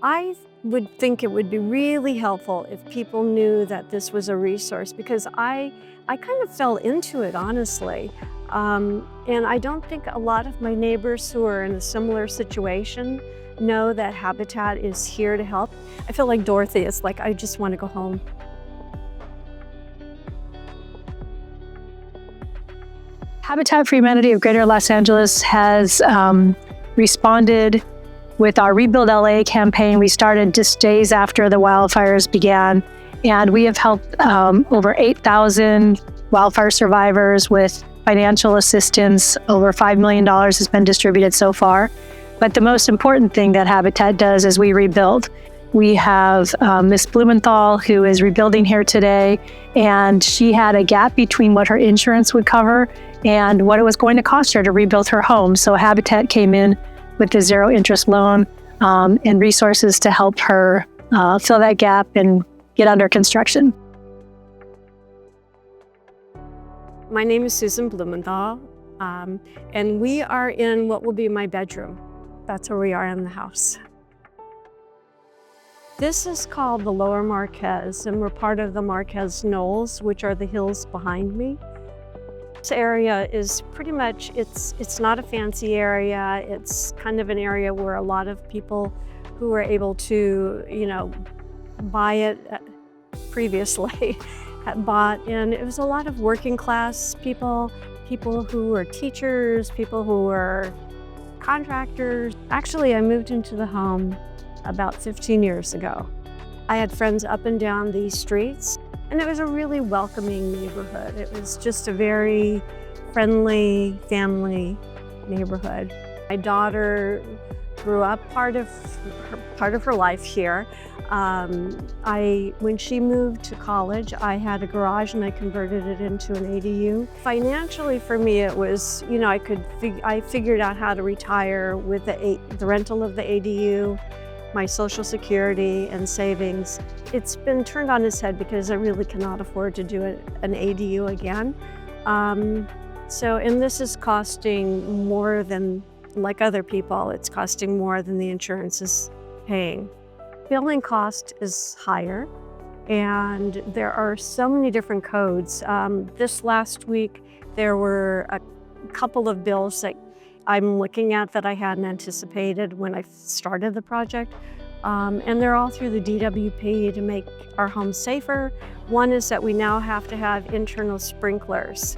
I would think it would be really helpful if people knew that this was a resource, because I kind of fell into it, honestly. And I don't think a lot of my neighbors who are in a similar situation know that Habitat is here to help. I feel like Dorothy. It's like, I just want to go home. Habitat for Humanity of Greater Los Angeles has responded with our ReBUILD LA campaign. We started just days after the wildfires began, and we have helped over 8,000 wildfire survivors with financial assistance. Over $5 million has been distributed so far. But the most important thing that Habitat does is we rebuild. We have Ms. Blumenthal, who is rebuilding here today, and she had a gap between what her insurance would cover and what it was going to cost her to rebuild her home. So Habitat came in with a zero interest loan and resources to help her fill that gap and get under construction. My name is Susan Blumenthal, and we are in what will be my bedroom. That's where we are in the house. This is called the Lower Marquez, and we're part of the Marquez Knolls, which are the hills behind me. This area is pretty much, it's not a fancy area. It's kind of an area where a lot of people who were able to, buy it previously had bought. And it was a lot of working class people who were teachers, people who were contractors. Actually, I moved into the home about 15 years ago. I had friends up and down these streets, and it was a really welcoming neighborhood. It was just a very friendly family neighborhood. My daughter grew up part of her life here. When she moved to college, I had a garage and I converted it into an ADU. Financially for me, it was, I figured out how to retire with the rental of the ADU, my Social Security and savings. It's been turned on its head because I really cannot afford to do an ADU again. And this is costing more than, like other people, it's costing more than the insurance is paying. Billing cost is higher, and there are so many different codes. This last week, there were a couple of bills that I'm looking at that I hadn't anticipated when I started the project. And they're all through the DWP to make our homes safer. One is that we now have to have internal sprinklers,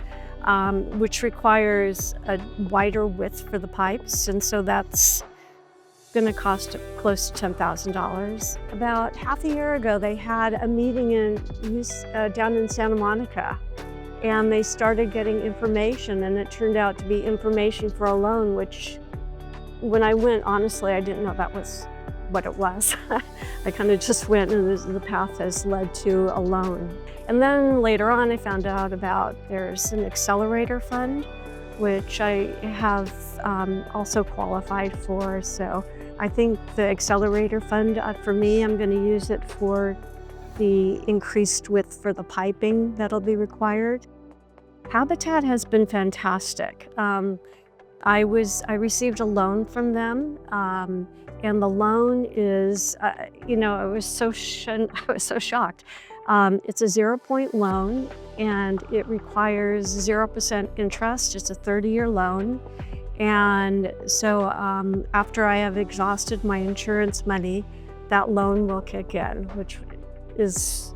which requires a wider width for the pipes. And so that's going to cost close to $10,000. About half a year ago, they had a meeting down in Santa Monica. And they started getting information, and it turned out to be information for a loan, which when I went, honestly, I didn't know that was what it was. I kind of just went, and the path has led to a loan. And then later on, I found out there's an accelerator fund, which I have also qualified for. So I think the accelerator fund, for me, I'm going to use it for the increased width for the piping that'll be required. Habitat has been fantastic. I received a loan from them, and the loan is, I was so shocked. It's a 0-point loan, and it requires 0% interest. It's a 30-year loan. And so after I have exhausted my insurance money, that loan will kick in, which is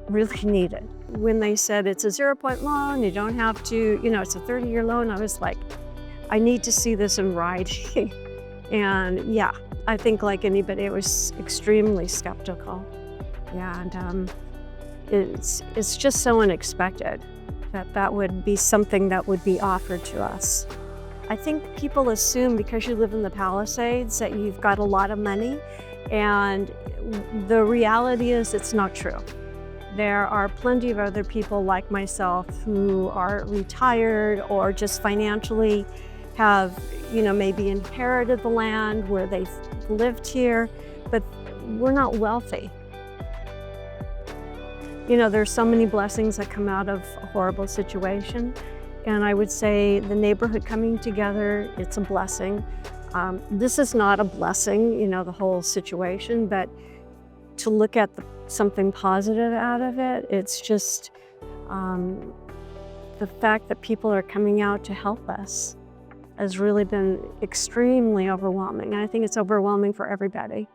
really needed. When they said it's a 0-point loan, you don't have to, it's a 30-year loan, I was like, I need to see this in writing. And yeah, I think like anybody, I was extremely skeptical. Yeah, and it's just so unexpected that would be something that would be offered to us. I think people assume because you live in the Palisades that you've got a lot of money, and the reality is it's not true. There are plenty of other people like myself who are retired or just financially have, maybe inherited the land where they've lived here, but we're not wealthy. There's so many blessings that come out of a horrible situation. And I would say the neighborhood coming together, it's a blessing. This is not a blessing, the whole situation, but to look at something positive out of it, it's just the fact that people are coming out to help us has really been extremely overwhelming. And I think it's overwhelming for everybody.